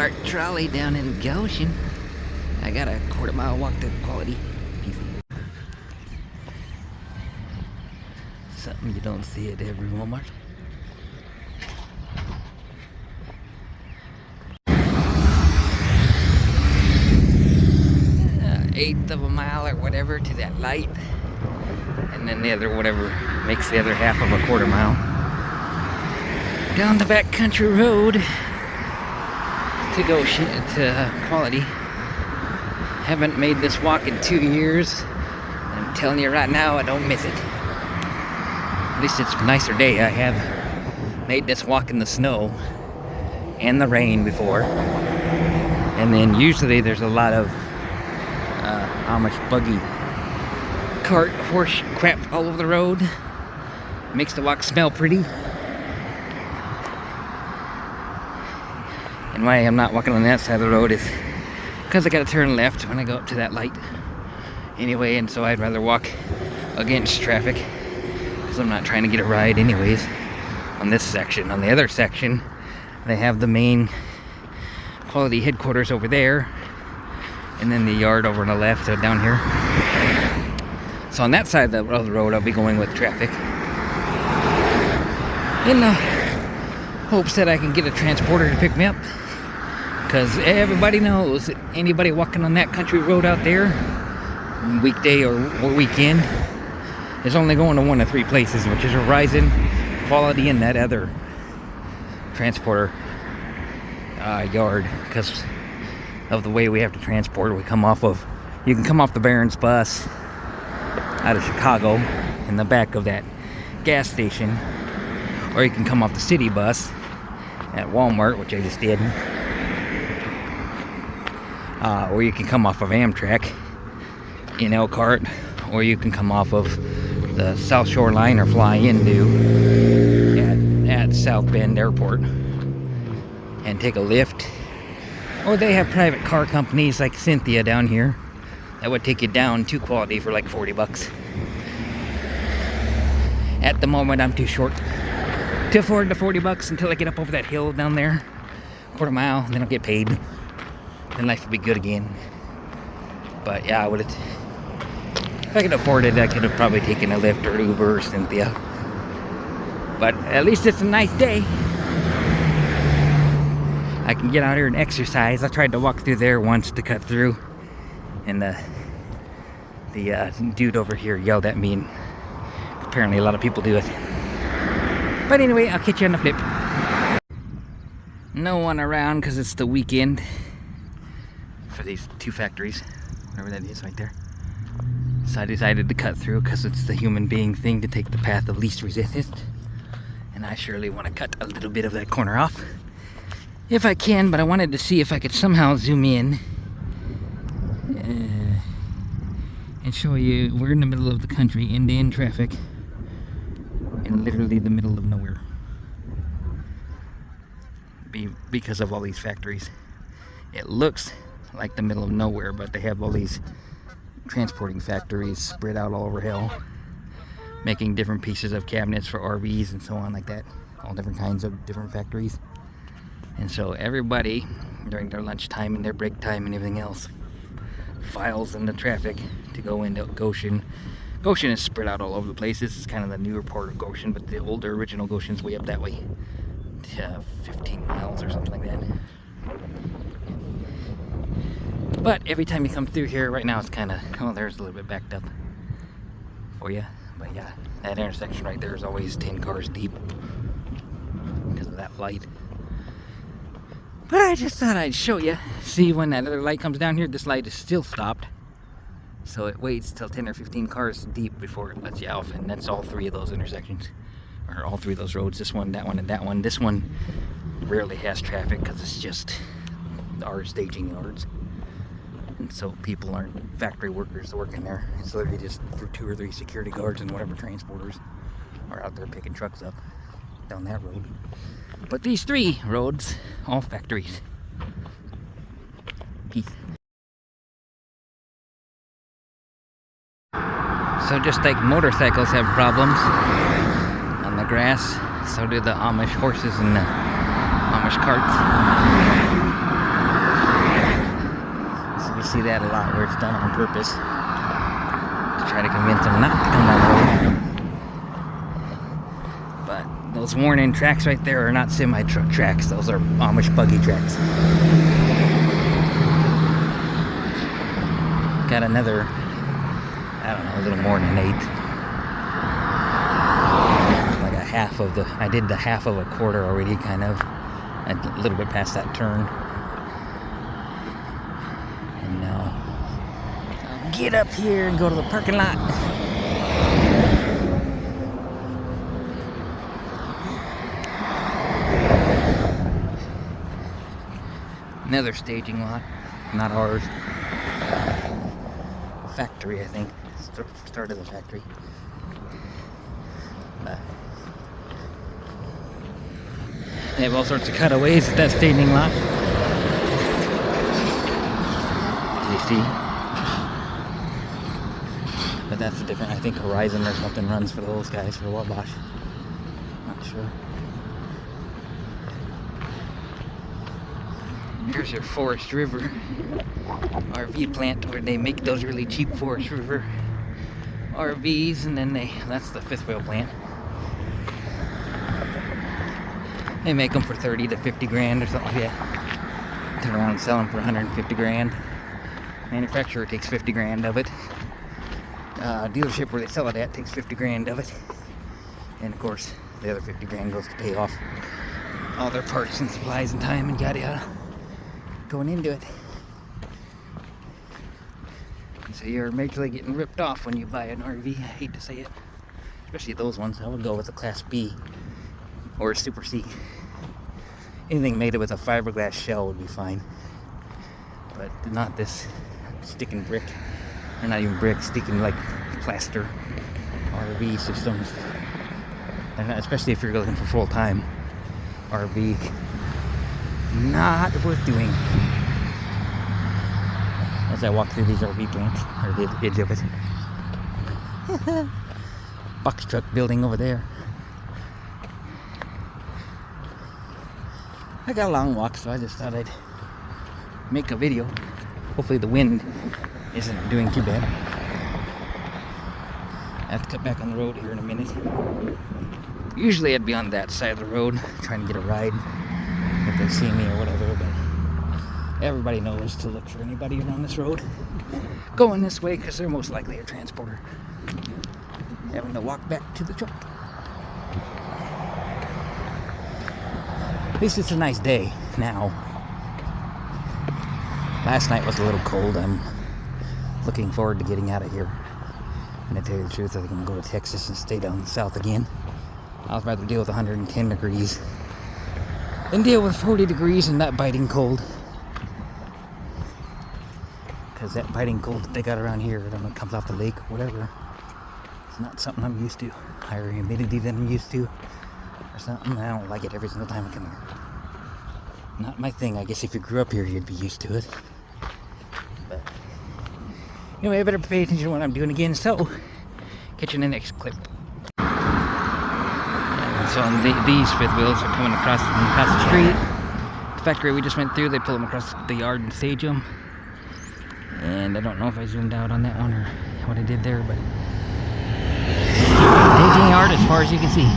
Elkhart trolley down in Goshen. I got a quarter-mile walk to Quality. Something you don't see at every Walmart. Eighth of a mile or whatever to that light, and then the other whatever makes the other half of a quarter mile down the back country road to Goshen to Quality. Haven't made this walk in 2 years. I'm telling you right now, I don't miss it. At least it's a nicer day. I have made this walk in the snow and the rain before, and then usually there's a lot of Amish buggy cart horse crap all over the road. Makes the walk smell pretty. And why I'm not walking on that side of the road is because I gotta turn left when I go up to that light anyway, and so I'd rather walk against traffic because I'm not trying to get a ride anyways on this section. On the other section they have the main Quality headquarters over there, and then the yard over on the left, so down here. So on that side of the road I'll be going with traffic in the hopes that I can get a transporter to pick me up, because everybody knows that anybody walking on that country road out there, weekday or weekend, is only going to one of three places, which is Horizon, Quality, and that other transporter yard, because of the way we have to transport. You can come off the Barron's bus out of Chicago in the back of that gas station, or you can come off the city bus at Walmart, which I just did, or you can come off of Amtrak in Elkhart, or you can come off of the South Shore Line or fly into at South Bend Airport and take a lift. Or they have private car companies like Cynthia down here that would take you down to Quality for like $40. At the moment I'm too short to afford the $40 until I get up over that hill down there, quarter mile, and then I'll get paid. Then life will be good again. But yeah, if I could afford it, I could have probably taken a Lyft or Uber or Cynthia. But at least it's a nice day. I can get out here and exercise. I tried to walk through there once to cut through, and the dude over here yelled at me, and apparently a lot of people do it. But anyway, I'll catch you on the flip. No one around because it's the weekend for these two factories, whatever that is right there. So I decided to cut through because it's the human being thing to take the path of least resistance, and I surely want to cut a little bit of that corner off if I can. But I wanted to see if I could somehow zoom in and show you we're in the middle of the country, end-to-end traffic, in literally the middle of nowhere, because of all these factories. It looks like the middle of nowhere, but they have all these transporting factories spread out all over hell, making different pieces of cabinets for RVs and so on like that, all different kinds of different factories. And so everybody during their lunchtime and their break time and everything else files into traffic to go into Goshen. Goshen is spread out all over the place. This is kind of the newer part of Goshen, but the older original Goshen's way up that way, 15 miles or something like that. But every time you come through here, right now it's kind of, oh, there's a little bit backed up for you. But yeah, that intersection right there is always 10 cars deep because of that light. But I just thought I'd show you. See, when that other light comes down here, this light is still stopped. So it waits till 10 or 15 cars deep before it lets you off. And that's all three of those intersections, or all three of those roads. This one, that one, and that one. This one rarely has traffic because it's just our staging yards. And so people aren't factory workers working there. It's literally just for 2 or 3 security guards and whatever transporters are out there picking trucks up down that road. But these 3 roads, all factories. Peace. So just like motorcycles have problems on the grass, so do the Amish horses and the Amish carts. see that a lot where it's done on purpose to try to convince them not to come on the road. But those worn-in tracks right there are not semi-truck tracks. Those are Amish buggy tracks. Got another, I don't know, a little more than an eighth. Like a half of the, I did the half of a quarter already, kind of. A little bit past that turn. And now I'll get up here and go to the parking lot. Another staging lot, not ours. Factory, I think. Start of the factory. They have all sorts of cutaways at that staging lot. You see? But that's a different, I think Horizon or something runs for those guys for Wabash. Not sure. Here's your Forest River RV plant where they make those really cheap Forest River RVs, and then that's the fifth wheel plant. They make them for 30 to 50 grand or something like that. Turn around and sell them for 150 grand. Manufacturer takes 50 grand of it. Dealership where they sell it at takes 50 grand of it. And of course, the other 50 grand goes to pay off all their parts and supplies and time and yada yada going into it. So you're majorly getting ripped off when you buy an RV. I hate to say it. Especially those ones. I would go with a Class B or a Super C. Anything made with a fiberglass shell would be fine. But not this sticking brick. Or not even brick, sticking like plaster RV systems. And especially if you're looking for full-time RV. Not worth doing. As I walk through these RV plants, or the edge of it. Box truck building over there. I got a long walk, so I just thought I'd make a video. Hopefully the wind isn't doing too bad. I have to cut back on the road here in a minute. Usually I'd be on that side of the road trying to get a ride if they see me or whatever, but everybody knows to look for anybody around this road going this way because they're most likely a transporter having to walk back to the truck. At least it's a nice day now. Last night was a little cold. I'm looking forward to getting out of here. And to tell you the truth, I think I'm going to go to Texas and stay down south again. I'd rather deal with 110 degrees than deal with 40 degrees and that biting cold. Because that biting cold that they got around here, I don't know, it comes off the lake or whatever. It's not something I'm used to. Higher humidity than I'm used to. Or something. I don't like it every single time I come here. Not my thing. I guess if you grew up here, you'd be used to it. But anyway, I better pay attention to what I'm doing again. So, catch you in the next clip. And so these fifth wheels are coming across the street. The factory we just went through, they pull them across the yard and stage them. And I don't know if I zoomed out on that one or what I did there, but staging yard as far as you can see.